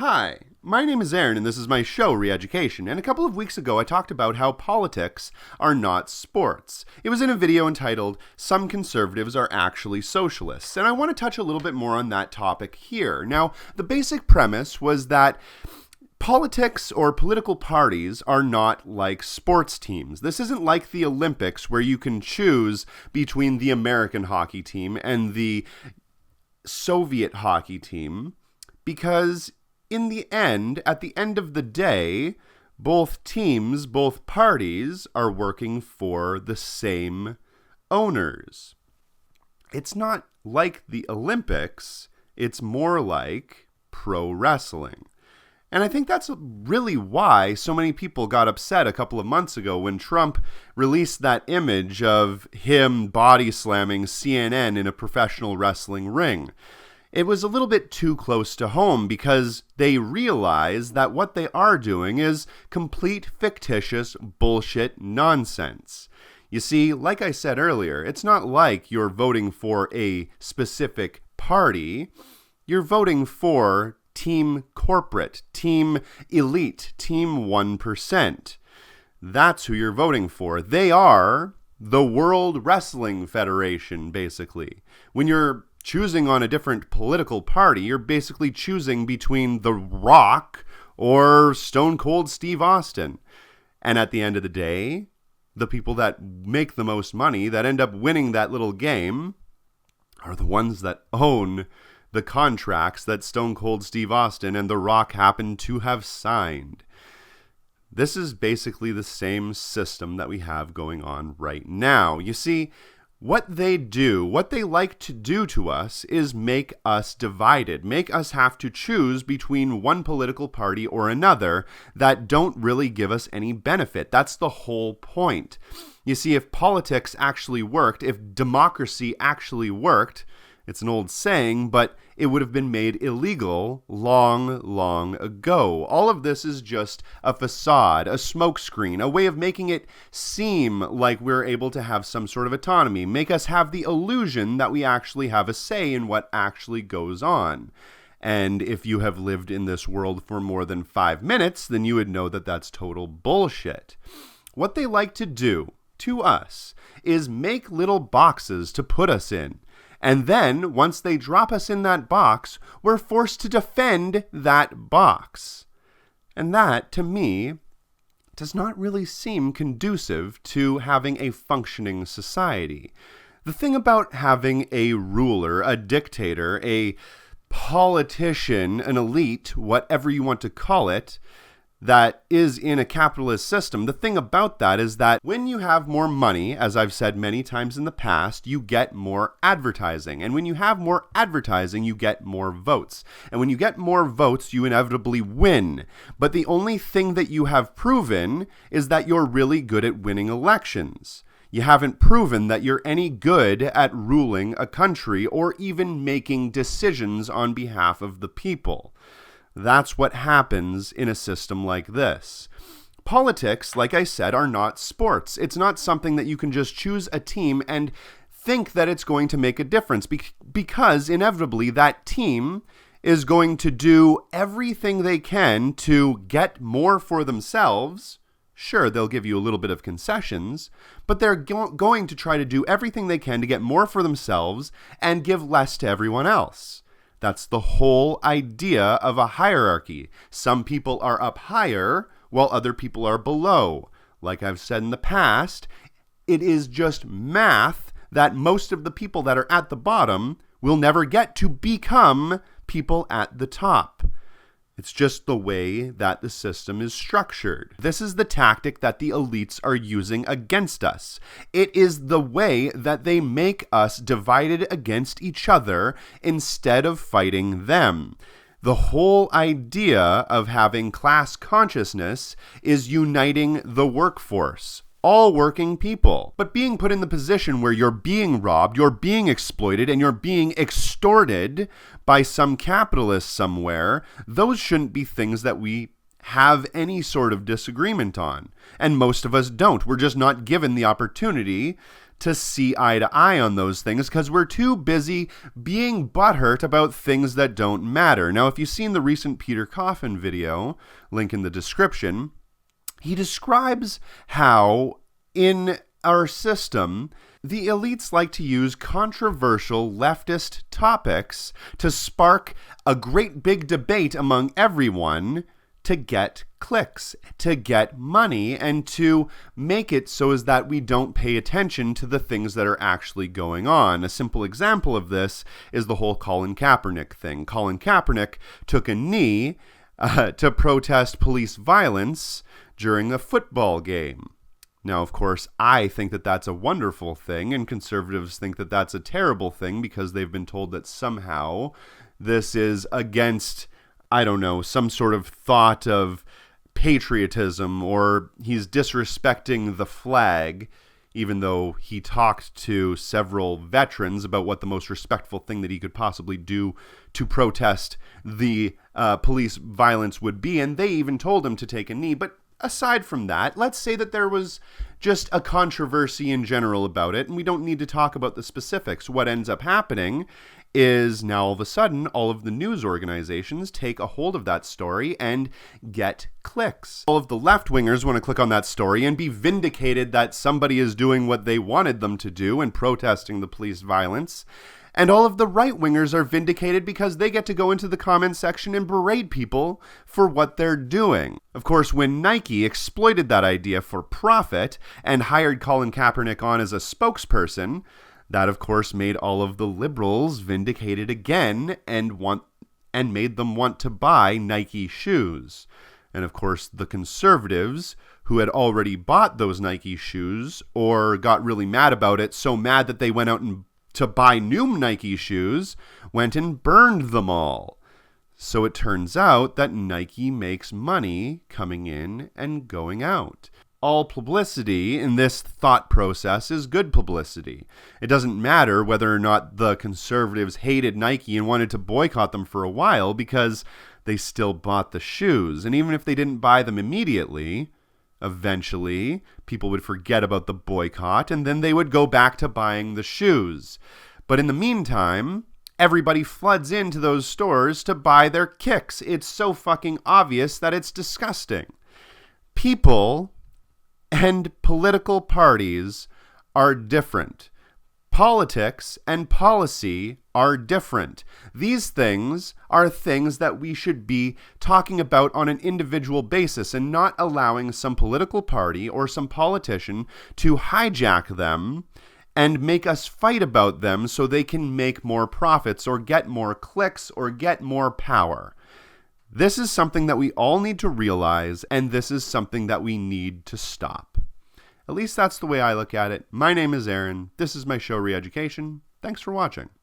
Hi, my name is Aaron and this is my show, Reeducation, and a couple of weeks ago I talked about how politics are not sports. It was in a video entitled, Some Conservatives Are Actually Socialists, and I want to touch a little bit more on that topic here. Now, the basic premise was that politics or political parties are not like sports teams. This isn't like the Olympics where you can choose between the American hockey team and the Soviet hockey team, because in the end, at the end of the day, both teams, both parties are working for the same owners. It's not like the Olympics, it's more like pro wrestling. And I think that's really why so many people got upset a couple of months ago when Trump released that image of him body slamming CNN in a professional wrestling ring. It was a little bit too close to home because they realize that what they are doing is complete fictitious bullshit nonsense. You see, like I said earlier, it's not like you're voting for a specific party. You're voting for Team Corporate, Team Elite, Team 1%. That's who you're voting for. They are the World Wrestling Federation, basically. When you're choosing on a different political party, you're basically choosing between The Rock or Stone Cold Steve Austin. And at the end of the day, the people that make the most money, that end up winning that little game, are the ones that own the contracts that Stone Cold Steve Austin and The Rock happen to have signed. This is basically the same system that we have going on right now. You see, what they do, what they like to do to us is make us divided, make us have to choose between one political party or another that don't really give us any benefit. That's the whole point. You see, if politics actually worked, if democracy actually worked, it's an old saying, but it would have been made illegal long ago. All of this is just a facade, a smokescreen, a way of making it seem like we're able to have some sort of autonomy, make us have the illusion that we actually have a say in what actually goes on. And if you have lived in this world for more than 5 minutes, then you would know that that's total bullshit. What they like to do to us is make little boxes to put us in. And then, once they drop us in that box, we're forced to defend that box. And that, to me, does not really seem conducive to having a functioning society. The thing about having a ruler, a dictator, a politician, an elite, whatever you want to call it, that is in a capitalist system, the thing about that is that when you have more money, as I've said many times in the past, you get more advertising. And when you have more advertising, you get more votes. And when you get more votes, you inevitably win. But the only thing that you have proven is that you're really good at winning elections. You haven't proven that you're any good at ruling a country or even making decisions on behalf of the people. That's what happens in a system like this. Politics, like I said, are not sports. It's not something that you can just choose a team and think that it's going to make a difference because inevitably that team is going to do everything they can to get more for themselves. Sure, they'll give you a little bit of concessions, but they're going to try to do everything they can to get more for themselves and give less to everyone else. That's the whole idea of a hierarchy. Some people are up higher while other people are below. Like I've said in the past, it is just math that most of the people that are at the bottom will never get to become people at the top. It's just the way that the system is structured. This is the tactic that the elites are using against us. It is the way that they make us divided against each other instead of fighting them. The whole idea of having class consciousness is uniting the workforce. All working people. But being put in the position where you're being robbed, you're being exploited, and you're being extorted by some capitalist somewhere, those shouldn't be things that we have any sort of disagreement on. And most of us don't. We're just not given the opportunity to see eye to eye on those things because we're too busy being butthurt about things that don't matter. Now, if you've seen the recent Peter Coffin video, link in the description, he describes how in our system, the elites like to use controversial leftist topics to spark a great big debate among everyone to get clicks, to get money, and to make it so as that we don't pay attention to the things that are actually going on. A simple example of this is the whole Colin Kaepernick thing. Colin Kaepernick took a knee to protest police violence during a football game. Now, of course, I think that that's a wonderful thing, and conservatives think that that's a terrible thing because they've been told that somehow this is against, I don't know, some sort of thought of patriotism, or he's disrespecting the flag, even though he talked to several veterans about what the most respectful thing that he could possibly do to protest the police violence would be, and they even told him to take a knee. But aside from that, let's say that there was just a controversy in general about it, and we don't need to talk about the specifics. What ends up happening is now all of a sudden, all of the news organizations take a hold of that story and get clicks. All of the left-wingers want to click on that story and be vindicated that somebody is doing what they wanted them to do and protesting the police violence. And all of the right-wingers are vindicated because they get to go into the comment section and berate people for what they're doing. Of course, when Nike exploited that idea for profit and hired Colin Kaepernick on as a spokesperson, that of course made all of the liberals vindicated again and made them want to buy Nike shoes. And of course, the conservatives who had already bought those Nike shoes or got really mad about it, so mad that they went out and to buy new Nike shoes, went and burned them all. So it turns out that Nike makes money coming in and going out. All publicity in this thought process is good publicity. It doesn't matter whether or not the conservatives hated Nike and wanted to boycott them for a while because they still bought the shoes. And even if they didn't buy them immediately, eventually, people would forget about the boycott, and then they would go back to buying the shoes. But in the meantime, everybody floods into those stores to buy their kicks. It's so fucking obvious that it's disgusting. People and political parties are different. Politics and policy are different. These things are things that we should be talking about on an individual basis and not allowing some political party or some politician to hijack them and make us fight about them so they can make more profits or get more clicks or get more power. This is something that we all need to realize, and this is something that we need to stop. At least that's the way I look at it. My name is Aaron. This is my show, Reeducation. Thanks for watching.